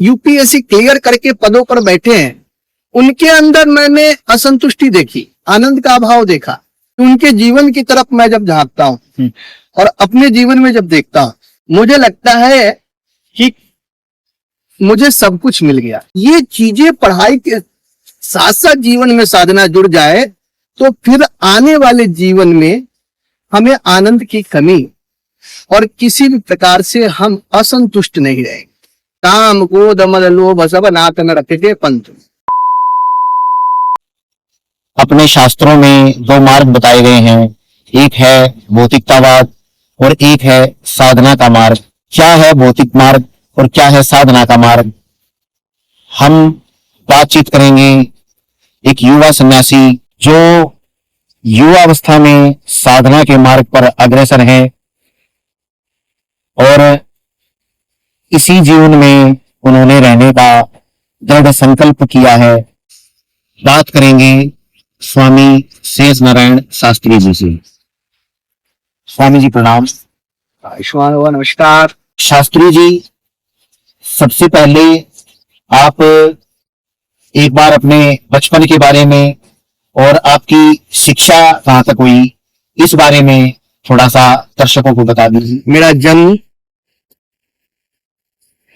UPSC clear करके पदों पर बैठे हैं, उनके अंदर मैंने असंतुष्टि देखी, आनंद का अभाव देखा। उनके जीवन की तरफ मैं जब झांकता हूँ और अपने जीवन में जब देखता हूँ, मुझे लगता है कि मुझे सब कुछ मिल गया। ये चीजें पढ़ाई के साथ साथ जीवन में साधना जुड़ जाए तो फिर आने वाले जीवन में हमें आनंद की कमी और किसी भी प्रकार से हम असंतुष्ट नहीं रहेंगे। काम क्रोध मद लोभ सब नाथ न रखते पंथ। अपने शास्त्रों में दो मार्ग बताए गए हैं, एक है भौतिकतावाद और एक है साधना का मार्ग। क्या है भौतिक मार्ग और क्या है साधना का मार्ग, हम बातचीत करेंगे एक युवा सन्यासी जो युवा अवस्था में साधना के मार्ग पर अग्रसर है और इसी जीवन में उन्होंने रहने का दृढ़ संकल्प किया है। बात करेंगे स्वामी शेष नारायण शास्त्री जी से। स्वामी जी प्रणाम। नमस्कार। शास्त्री जी, सबसे पहले आप एक बार अपने बचपन के बारे में और आपकी शिक्षा कहाँ तक हुई, इस बारे में थोड़ा सा दर्शकों को बता दीजिए। मेरा जन्म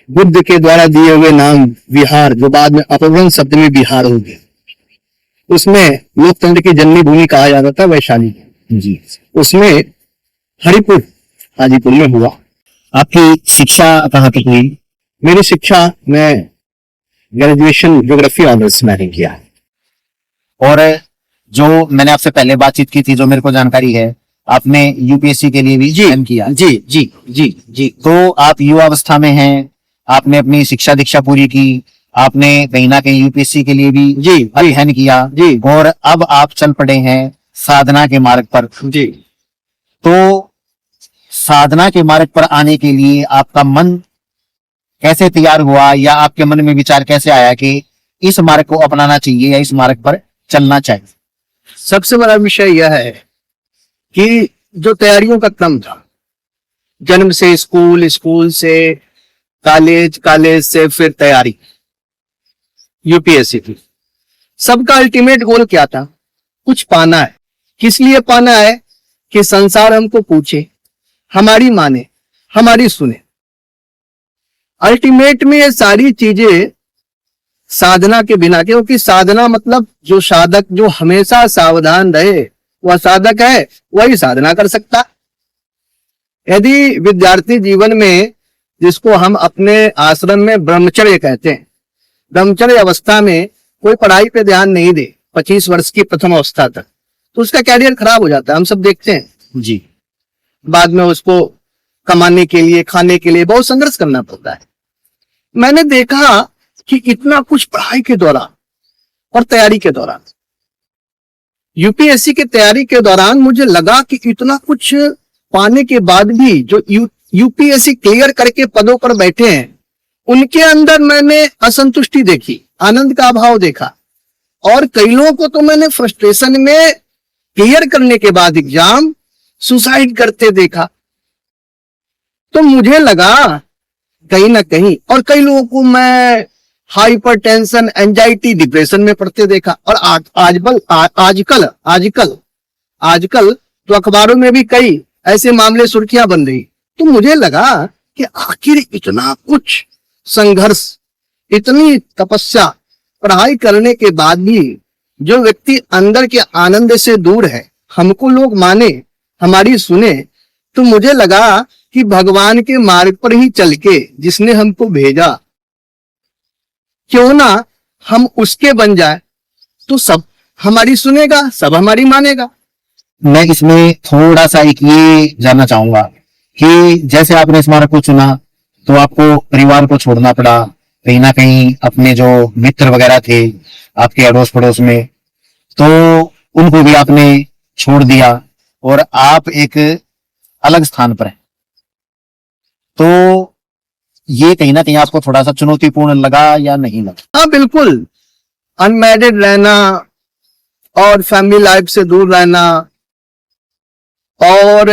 बुद्ध के द्वारा दिए हुए नाम बिहार, जो बाद में अपभ्रंश शब्द में बिहार हो गया, उसमें लोकतंत्र की जन्मी भूमि कहा जाता था, वैशाली जी। उसमें हरिपुर हाजीपुर में हुआ। आपकी शिक्षा कहाँ तक हुई? मेरी शिक्षा मैं ग्रेजुएशन ज्योग्राफी ऑनर्स मैंने किया है। और जो मैंने आपसे पहले बातचीत की थी, जो मेरे को जानकारी है, आपने यूपीएससी के लिए भी चयन किया। जी जी जी जी। तो आप युवा अवस्था में हैं, आपने अपनी शिक्षा दीक्षा पूरी की, आपने कहीं ना कहीं यूपीएससी के लिए भी अध्ययन किया जी, और अब आप चल पड़े हैं साधना के मार्ग पर। जी। तो साधना के मार्ग पर आने के लिए आपका मन कैसे तैयार हुआ, या आपके मन में विचार कैसे आया कि इस मार्ग को अपनाना चाहिए या इस मार्ग पर चलना चाहिए? सबसे बड़ा विषय यह है कि जो तैयारियों का क्रम था, जन्म से स्कूल, स्कूल से कॉलेज, कॉलेज से फिर तैयारी यूपीएससी की, सबका अल्टीमेट गोल क्या था? कुछ पाना है। किस लिए पाना है? कि संसार हमको पूछे, हमारी माने, हमारी सुने। अल्टीमेट में ये सारी चीजें साधना के बिना, क्योंकि साधना मतलब जो साधक जो हमेशा सावधान रहे वह साधक है, वही साधना कर सकता। यदि विद्यार्थी जीवन में, जिसको हम अपने आश्रम में ब्रह्मचर्य कहते हैं, ब्रह्मचर्य अवस्था में कोई पढ़ाई पे ध्यान नहीं दे 25 वर्ष की प्रथम अवस्था तक, तो उसका कैरियर खराब हो जाता है। हम सब देखते हैं जी। बाद में उसको कमाने के लिए, खाने के लिए बहुत संघर्ष करना पड़ता है। मैंने देखा कि इतना कुछ पढ़ाई के दौरान और तैयारी के दौरान, यूपीएससी की तैयारी के दौरान मुझे लगा कि इतना कुछ पाने के बाद भी जो यूपीएससी क्लियर करके पदों पर बैठे हैं, उनके अंदर मैंने असंतुष्टि देखी, आनंद का अभाव देखा। और कई लोगों को तो मैंने फ्रस्ट्रेशन में क्लियर करने के बाद एग्जाम सुसाइड करते देखा। तो मुझे लगा कहीं ना कहीं, और कई लोगों को मैं हाइपरटेंशन, एंजाइटी, डिप्रेशन में पड़ते देखा। और आजकल तो अखबारों में भी कई ऐसे मामले सुर्खियां बन रही। तो मुझे लगा कि आखिर इतना कुछ संघर्ष, इतनी तपस्या, पढ़ाई करने के बाद भी जो व्यक्ति अंदर के आनंद से दूर है, हमको लोग माने, हमारी सुने, तो मुझे लगा कि भगवान के मार्ग पर ही चल के जिसने हमको भेजा, क्यों ना हम उसके बन जाए, तो सब हमारी सुनेगा, सब हमारी मानेगा। मैं इसमें थोड़ा सा एक ये जानना चाहूंगा कि जैसे आपने इस मार्ग को चुना तो आपको परिवार को छोड़ना पड़ा, कहीं ना कहीं अपने जो मित्र वगैरह थे आपके अड़ोस पड़ोस में, तो उनको भी आपने छोड़ दिया और आप एक अलग स्थान पर हैं। तो ये कहीं ना कहीं आपको थोड़ा सा चुनौतीपूर्ण लगा या नहीं लगा? हाँ बिल्कुल, अनमैरिड रहना और फैमिली लाइफ से दूर रहना और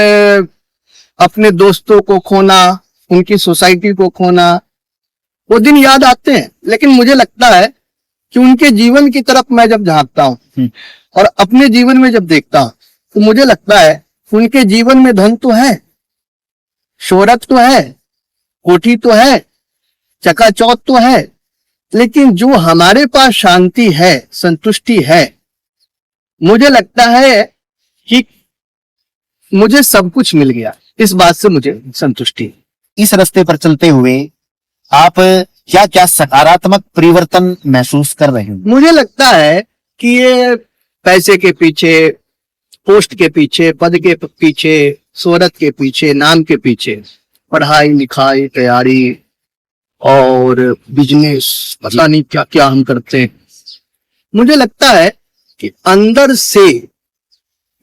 अपने दोस्तों को खोना, उनकी सोसाइटी को खोना, वो दिन याद आते हैं, लेकिन मुझे लगता है कि उनके जीवन की तरफ मैं जब झांकता हूँ और अपने जीवन में जब देखता हूँ तो मुझे लगता है कि उनके जीवन में धन तो है, शोहरत तो है, कोठी तो है, चकाचौंध तो है, लेकिन जो हमारे पास शांति है, संतुष्टि है, मुझे लगता है कि मुझे सब कुछ मिल गया। इस बात से मुझे संतुष्टि है। इस रास्ते पर चलते हुए आप क्या क्या सकारात्मक परिवर्तन महसूस कर रहे हो? मुझे लगता है कि ये पैसे के पीछे, पोस्ट के पीछे, पद के पीछे, शोहरत के पीछे, नाम के पीछे, पढ़ाई लिखाई, तैयारी और बिजनेस, पता नहीं क्या क्या हम करते हैं। मुझे लगता है कि अंदर से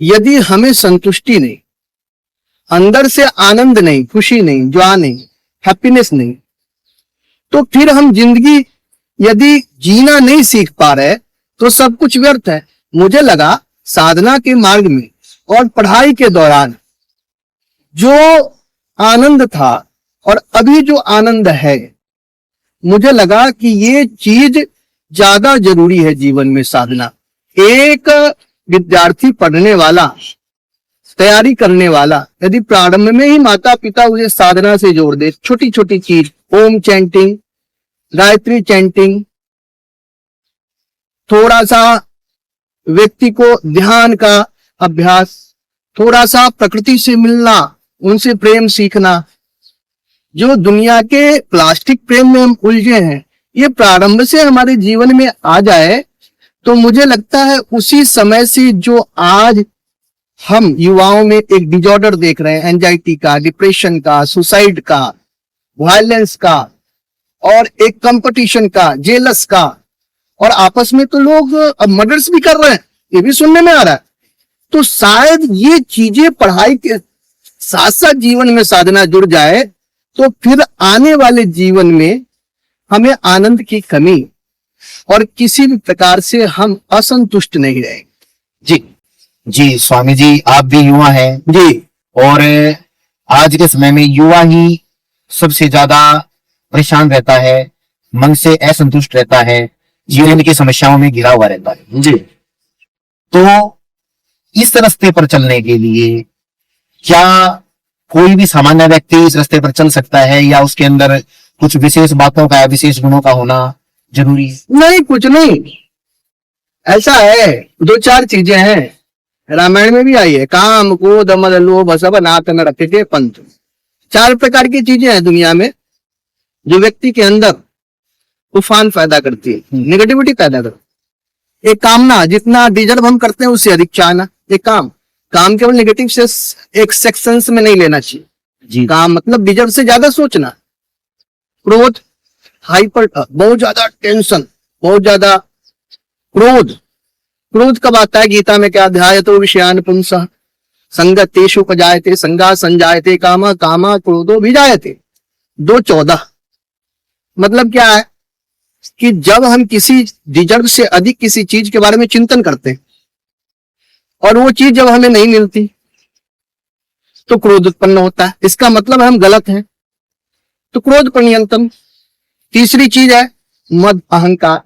यदि हमें संतुष्टि नहीं, अंदर से आनंद नहीं, खुशी नहीं, जॉय नहीं, हैप्पीनेस नहीं, तो फिर हम जिंदगी यदि जीना नहीं सीख पा रहे तो सब कुछ व्यर्थ है। मुझे लगा साधना के मार्ग में और पढ़ाई के दौरान जो आनंद था और अभी जो आनंद है, मुझे लगा कि ये चीज ज्यादा जरूरी है जीवन में। साधना, एक विद्यार्थी पढ़ने वाला, तैयारी करने वाला, यदि प्रारंभ में ही माता पिता उसे साधना से जोड़ दे, छोटी छोटी चीज, ओम चैंटिंग, गायत्री चैंटिंग, थोड़ा सा व्यक्ति को ध्यान का अभ्यास, थोड़ा सा प्रकृति से मिलना, उनसे प्रेम सीखना, जो दुनिया के प्लास्टिक प्रेम में हम उलझे हैं, ये प्रारंभ से हमारे जीवन में आ जाए तो मुझे लगता है उसी समय से जो आज हम युवाओं में एक डिजॉर्डर देख रहे हैं, एंजाइटी का, डिप्रेशन का, सुसाइड का, वायलेंस का और एक कंपटीशन का, जेलस का, और आपस में तो लोग अब मर्डर्स भी कर रहे हैं, ये भी सुनने में आ रहा है। तो शायद ये चीजें पढ़ाई के साथ साथ जीवन में साधना जुड़ जाए तो फिर आने वाले जीवन में हमें आनंद की कमी और किसी भी प्रकार से हम असंतुष्ट नहीं रहेंगे। जी जी स्वामी जी, आप भी युवा हैं जी, और आज के समय में युवा ही सबसे ज्यादा परेशान रहता है, मन से असंतुष्ट रहता है, जीवन की समस्याओं में घिरा हुआ रहता है। जी, तो इस रास्ते पर चलने के लिए क्या कोई भी सामान्य व्यक्ति इस रास्ते पर चल सकता है या उसके अंदर कुछ विशेष बातों का, विशेष गुणों का होना जरूरी है? नहीं, कुछ नहीं, ऐसा है, दो चार चीजें हैं, रामायण में भी आई है, काम क्रोध मद लोभ सब अनाथ न रखे पंथ। 4 प्रकार की चीजें हैं दुनिया में जो व्यक्ति के अंदर तूफान पैदा करती है, नेगेटिविटी पैदा करती है। एक कामना, जितना डिजर्व हम करते हैं उससे अधिक चाहना। एक काम केवल नेगेटिव से एक सेक्शंस में नहीं लेना चाहिए जी, काम मतलब डिजर्व से ज्यादा सोचना। क्रोध, हाइपर, बहुत ज्यादा टेंशन, बहुत ज्यादा क्रोध। क्रोध कब आता है? गीता में क्या अध्याय तो विषयान पुंसः संगतेषु उपजायते संगा संजायते कामा कामा क्रोधो विजायते। 2:14 मतलब क्या है कि जब हम किसी डिजर्व से अधिक किसी चीज के बारे में चिंतन करते हैं और वो चीज जब हमें नहीं मिलती तो क्रोध उत्पन्न होता है, इसका मतलब हम गलत हैं, तो क्रोध पर नियंत्रण। तीसरी चीज है मद, अहंकार।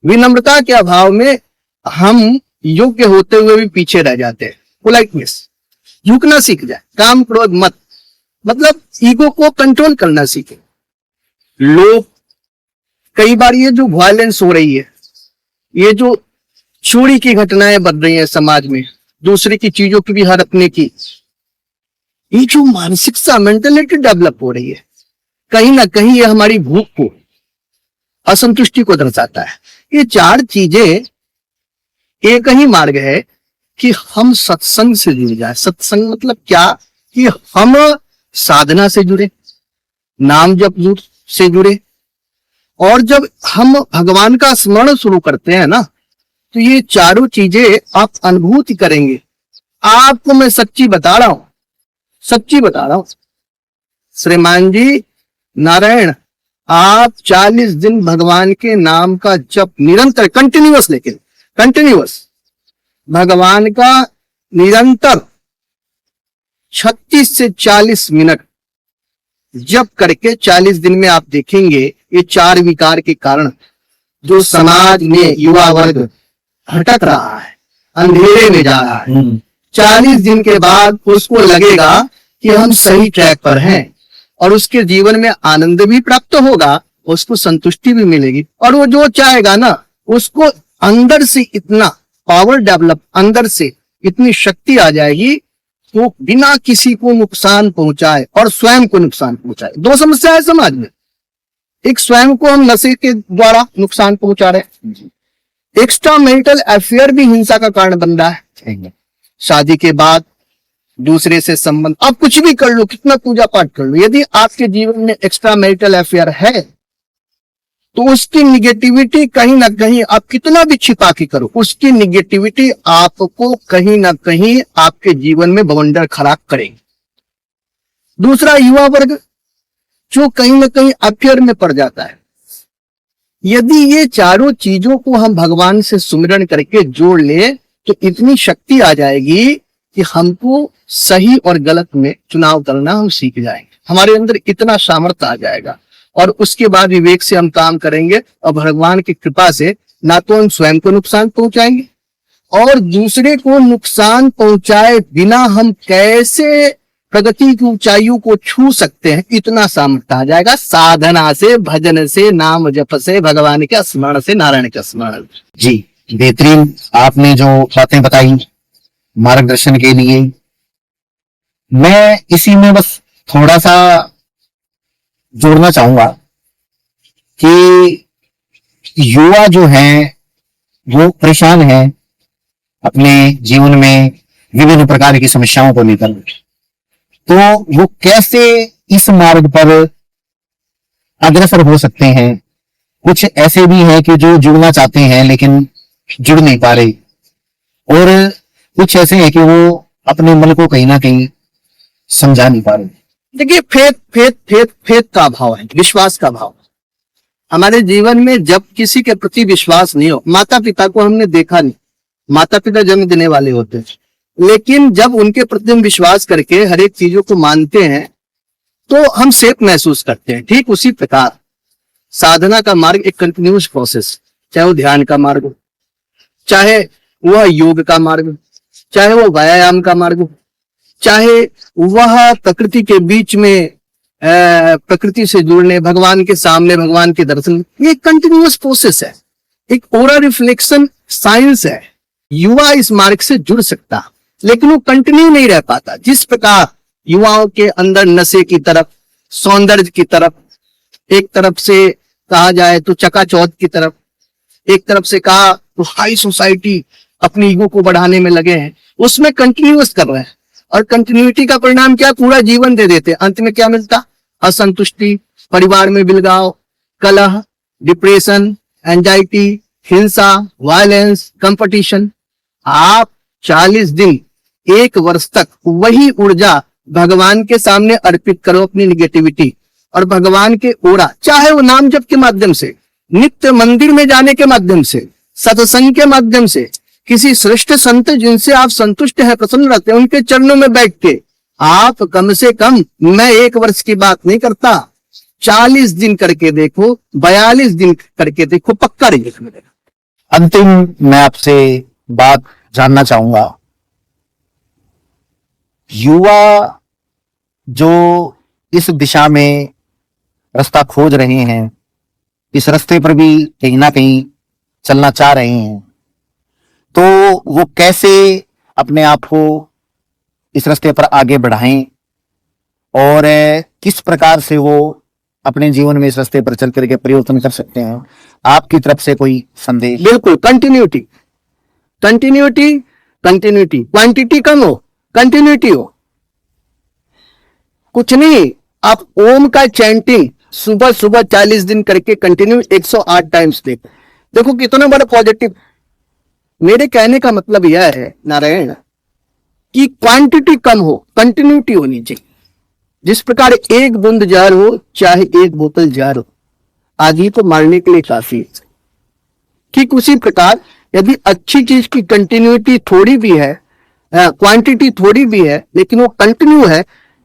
विनम्रता के अभाव में हम योग्य होते हुए भी पीछे रह जाते हैं। पोलाइटनेस, झुकना सीख जाए। काम क्रोध मत मतलब ईगो को कंट्रोल करना सीखे। लोग कई बार ये जो वायलेंस हो रही है, ये जो चोरी की घटनाएं बढ़ रही हैं समाज में, दूसरे की चीजों की भी हड़पने की, ये जो मानसिकता, मेंटेलिटी डेवलप हो रही है, कहीं ना कहीं ये हमारी भूख को, असंतुष्टि को दर्शाता है। ये 4 चीजें एक ही मार्ग है कि हम सत्संग से जुड़ जाए। सत्संग मतलब क्या कि हम साधना से जुड़े, नाम जप से जुड़े, और जब हम भगवान का स्मरण शुरू करते हैं ना तो ये चारों चीजें आप अनुभूति करेंगे। आपको मैं सच्ची बता रहा हूं, सच्ची बता रहा हूं श्रीमान जी नारायण, आप 40 दिन भगवान के नाम का जप निरंतर, कंटिन्यूअस, लेकिन कंटिन्यूअस भगवान का निरंतर 36 से 40 मिनट जप करके 40 दिन में आप देखेंगे ये 4 विकार के कारण जो समाज में युवा वर्ग भटक रहा है, अंधेरे में जा रहा है, 40 दिन के बाद उसको लगेगा कि हम सही ट्रैक पर हैं और उसके जीवन में आनंद भी प्राप्त होगा, उसको संतुष्टि भी मिलेगी और वो जो चाहेगा ना, उसको अंदर से इतना पावर डेवलप, अंदर से इतनी शक्ति आ जाएगी तो बिना किसी को नुकसान पहुंचाए और स्वयं को नुकसान पहुंचाए। 2 समस्या है समाज में, एक स्वयं को हम नशे के द्वारा नुकसान पहुंचा रहे हैं, एक्स्ट्रा मैरिटल अफेयर भी हिंसा का कारण बन रहा है। शादी के बाद दूसरे से संबंध, आप कुछ भी कर लो, कितना पूजा पाठ कर लो, यदि आपके जीवन में एक्स्ट्रा मैरिटल अफेयर है तो उसकी निगेटिविटी कहीं ना कहीं, आप कितना भी छिपा के करो, उसकी निगेटिविटी आपको कहीं ना कहीं आपके जीवन में बवंडर खड़ा करेगी। दूसरा, युवा वर्ग जो कहीं ना कहीं अफेयर में पड़ जाता है, यदि ये चारों चीजों को हम भगवान से सुमिरन करके जोड़ ले तो इतनी शक्ति आ जाएगी कि हमको सही और गलत में चुनाव करना हम सीख जाएंगे, हमारे अंदर इतना सामर्थ्य आ जाएगा और उसके बाद विवेक से हम काम करेंगे और भगवान की कृपा से ना तो हम स्वयं को नुकसान पहुंचाएंगे और दूसरे को नुकसान पहुंचाए बिना हम कैसे प्रगति की ऊंचाइयों को छू सकते हैं, इतना सामर्थ्य आ जाएगा साधना से, भजन से, नाम जप से, भगवान के स्मरण से, नारायण के स्मरण। जी, बेहतरीन आपने जो बातें बताई मार्गदर्शन के लिए। मैं इसी में बस थोड़ा सा जोड़ना चाहूंगा कि युवा जो हैं वो परेशान हैं अपने जीवन में विभिन्न प्रकार की समस्याओं को लेकर, तो वो कैसे इस मार्ग पर अग्रसर हो सकते हैं। कुछ ऐसे भी हैं कि जो जुड़ना चाहते हैं लेकिन जुड़ नहीं पा रहे, और कुछ ऐसे हैं कि वो अपने मन को कहीं ना कहीं समझा नहीं पा रहे। देखिए, फेथ का भाव है, विश्वास का भाव। हमारे जीवन में जब किसी के प्रति विश्वास नहीं हो, माता पिता को हमने देखा नहीं, माता पिता जन्म देने वाले होते हैं, लेकिन जब उनके प्रति हम विश्वास करके हर एक चीजों को मानते हैं तो हम सेफ महसूस करते हैं। ठीक उसी प्रकार साधना का मार्ग एक कंटिन्यूस प्रोसेस, चाहे वो ध्यान का मार्ग हो, चाहे वह योग का मार्ग हो, चाहे वो व्यायाम का मार्ग हो, चाहे वह प्रकृति के बीच में प्रकृति से जुड़ने, भगवान के सामने भगवान के दर्शन, ये कंटिन्यूअस प्रोसेस है, एक ओरा रिफ्लेक्शन साइंस है। युवा इस मार्ग से जुड़ सकता लेकिन वो कंटिन्यू नहीं रह पाता। जिस प्रकार युवाओं के अंदर नशे की तरफ, सौंदर्य की तरफ, एक तरफ से कहा जाए तो चकाचौंध की तरफ, एक तरफ से कहा तो हाई सोसाइटी अपनी ईगो को बढ़ाने में लगे हैं, उसमें कंटिन्यूअस कर रहे हैं और कंटिन्यूटी का परिणाम क्या, पूरा जीवन दे देते हैं। अंत में क्या मिलता, असंतुष्टि, परिवार में बिलगाव, कलह, डिप्रेशन, एंजाइटी, हिंसा, वायलेंस, कंपटीशन। आप 40 दिन, 1 वर्ष तक वही ऊर्जा भगवान के सामने अर्पित करो, अपनी निगेटिविटी, और भगवान के ओरा, चाहे वो नाम जप के माध्यम से, नित्य मंदिर में जाने के माध्यम से, सत्संग के माध्यम से, किसी श्रेष्ठ संत जिनसे आप संतुष्ट हैं, प्रसन्न रहते हैं, उनके चरणों में बैठ के आप कम से कम, मैं 1 वर्ष की बात नहीं करता, 40 दिन करके देखो, 42 दिन करके देखो, पक्का रिजल्ट मिलेगा। अंतिम मैं आपसे बात जानना चाहूंगा, युवा जो इस दिशा में रास्ता खोज रहे हैं, इस रास्ते पर भी कहीं ना कहीं चलना चाह रहे हैं, तो वो कैसे अपने आप को इस रास्ते पर आगे बढ़ाएं और किस प्रकार से वो अपने जीवन में इस रास्ते पर चल करके परिवर्तन कर सकते हैं, आपकी तरफ से कोई संदेश? बिल्कुल, कंटिन्यूटी, कंटिन्यूटी, कंटिन्यूटी, क्वांटिटी कम हो, कंटिन्यूटी हो। कुछ नहीं, आप ओम का चैंटिंग सुबह सुबह 40 दिन करके कंटिन्यू 108 टाइम्स देखो, देखो कितना बड़ा पॉजिटिव। मेरे कहने का मतलब यह है नारायण कि क्वांटिटी कम हो, कंटिन्यूटी होनी चाहिए। जिस प्रकार 1 बूंद जहर हो, चाहे 1 बोतल जहर हो, आदमी को मारने के लिए काफी है। ठीक उसी प्रकार यदि अच्छी चीज की कंटिन्यूटी थोड़ी भी है, क्वांटिटी थोड़ी भी है, लेकिन वो कंटिन्यू है,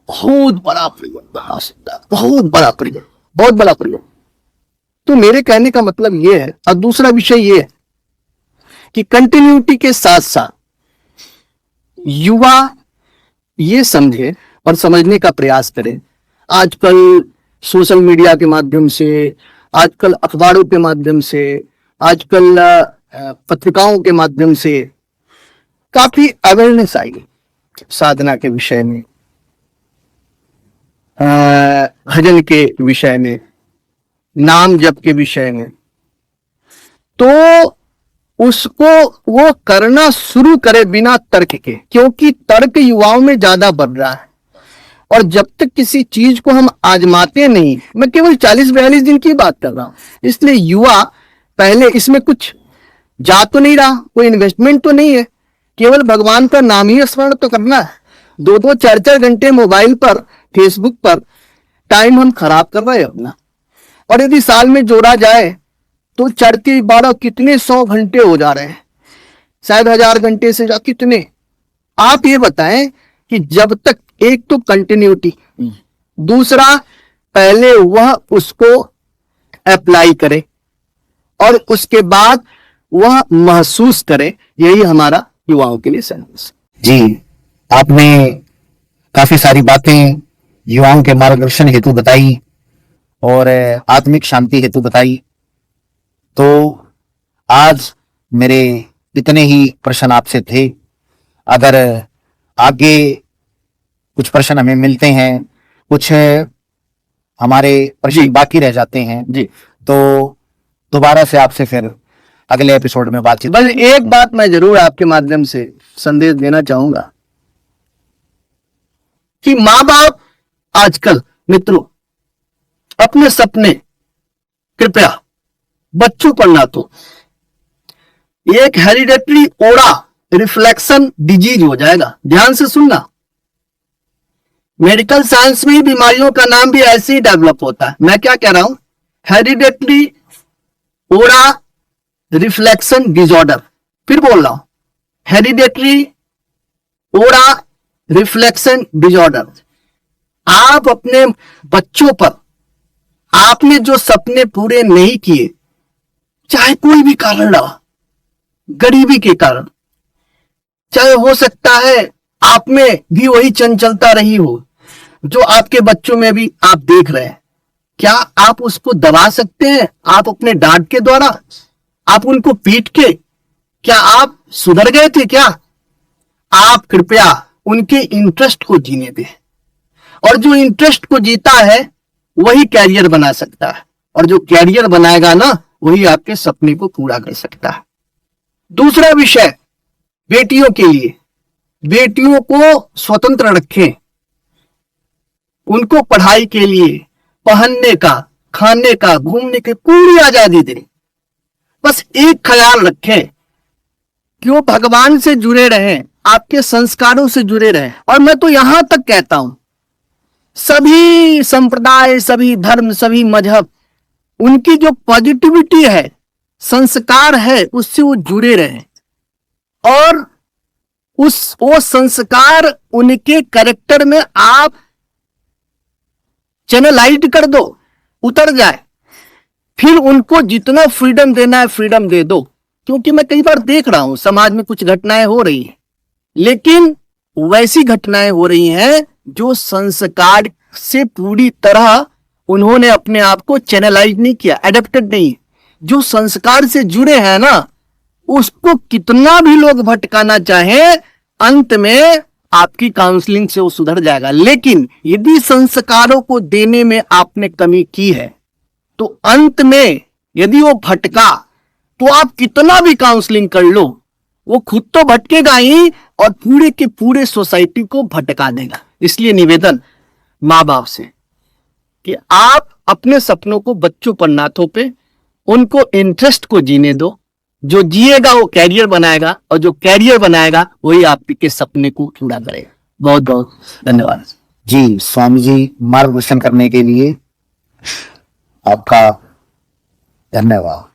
बहुत बड़ा परिवर्तन आ सकता है, बहुत बड़ा परिवर्तन, बहुत बड़ा परिवर्तन। तो मेरे कहने का मतलब ये है, और दूसरा विषय ये है कि कंटिन्यूटी के साथ साथ युवा ये समझे और समझने का प्रयास करे। आजकल सोशल मीडिया के माध्यम से, आजकल अखबारों के माध्यम से, आजकल पत्रिकाओं के माध्यम से काफी अवेयरनेस आई साधना के विषय में, भजन के विषय में, नाम जप के विषय में। तो उसको वो करना शुरू करे बिना तर्क के, क्योंकि तर्क युवाओं में ज्यादा बढ़ रहा है। और जब तक किसी चीज को हम आजमाते नहीं, मैं केवल 40-42 दिन की बात कर रहा हूं, इसलिए युवा पहले इसमें कुछ जा तो नहीं रहा, कोई इन्वेस्टमेंट तो नहीं है, केवल भगवान का नाम ही स्मरण तो करना है। 2-2, 4-4 घंटे मोबाइल पर, फेसबुक पर टाइम हम खराब कर रहे हैं अपना। और यदि साल में जोड़ा जाए तो 4-12 कितने 100 घंटे हो जा रहे हैं, शायद 1000 घंटे से कितने। आप ये बताएं कि जब तक, एक तो कंटिन्यूटी, दूसरा पहले वह उसको अप्लाई करे और उसके बाद वह महसूस करे, यही हमारा युवाओं के लिए संदेश। जी, आपने काफी सारी बातें युवाओं के मार्गदर्शन हेतु बताई और आत्मिक शांति हेतु बताई। तो आज मेरे इतने ही प्रश्न आपसे थे। अगर आगे कुछ प्रश्न हमें मिलते हैं, कुछ हमारे प्रश्न बाकी रह जाते हैं जी, तो दोबारा से आपसे फिर अगले एपिसोड में बातचीत। बस एक बात मैं जरूर आपके माध्यम से संदेश देना चाहूंगा कि माँ बाप आजकल, मित्रों, अपने सपने कृपया बच्चों पर ना तो एक हेरिडेटरी ओरा रिफ्लेक्शन डिजीज हो जाएगा। ध्यान से सुनना, मेडिकल साइंस में ही बीमारियों का नाम भी ऐसे ही डेवलप होता है। मैं क्या कह रहा हूं, हेरिडेटरी ओरा रिफ्लेक्शन डिसऑर्डर। फिर बोल रहा हूं, हेरिडेटरी ओरा रिफ्लेक्शन डिसऑर्डर। आप अपने बच्चों पर, आपने जो सपने पूरे नहीं किए, चाहे कोई भी कारण रहा, गरीबी के कारण, चाहे हो सकता है आप में भी वही चंचलता रही हो जो आपके बच्चों में भी आप देख रहे हैं, क्या आप उसको दबा सकते हैं? आप अपने डांट के द्वारा, आप उनको पीट के, क्या आप सुधर गए थे क्या? आप कृपया उनके इंटरेस्ट को जीने दें, और जो इंटरेस्ट को जीता है वही कैरियर बना सकता है, और जो कैरियर बनाएगा ना, वही आपके सपने को पूरा कर सकता है। दूसरा विषय, बेटियों के लिए, बेटियों को स्वतंत्र रखें, उनको पढ़ाई के लिए, पहनने का, खाने का, घूमने की पूरी आजादी दें। बस एक ख्याल रखें कि वो भगवान से जुड़े रहें, आपके संस्कारों से जुड़े रहें। और मैं तो यहां तक कहता हूं, सभी संप्रदाय, सभी धर्म, सभी मजहब, उनकी जो पॉजिटिविटी है, संस्कार है, उससे वो जुड़े रहें, और वो संस्कार उनके कैरेक्टर में आप चैनलाइज कर दो, उतर जाए। फिर उनको जितना फ्रीडम देना है फ्रीडम दे दो। क्योंकि मैं कई बार देख रहा हूं समाज में कुछ घटनाएं हो रही हैं, लेकिन वैसी घटनाएं हो रही हैं जो संस्कार से पूरी तरह उन्होंने अपने आप को चैनलाइज नहीं किया, एडेप्टेड नहीं। जो संस्कार से जुड़े हैं ना, उसको कितना भी लोग भटकाना चाहे, अंत में आपकी काउंसलिंग से वो सुधर जाएगा। लेकिन यदि संस्कारों को देने में आपने कमी की है, तो अंत में यदि वो भटका, तो आप कितना भी काउंसलिंग कर लो, वो खुद तो भटकेगा ही और पूरे के पूरे सोसाइटी को भटका देगा। इसलिए निवेदन माँ बाप से कि आप अपने सपनों को बच्चों पर ना थोपे, उनको इंटरेस्ट को जीने दो। जो जिएगा वो कैरियर बनाएगा, और जो कैरियर बनाएगा वही आपके सपने को पूरा करेगा। बहुत बहुत धन्यवाद जी। स्वामी जी, मार्गदर्शन करने के लिए आपका धन्यवाद।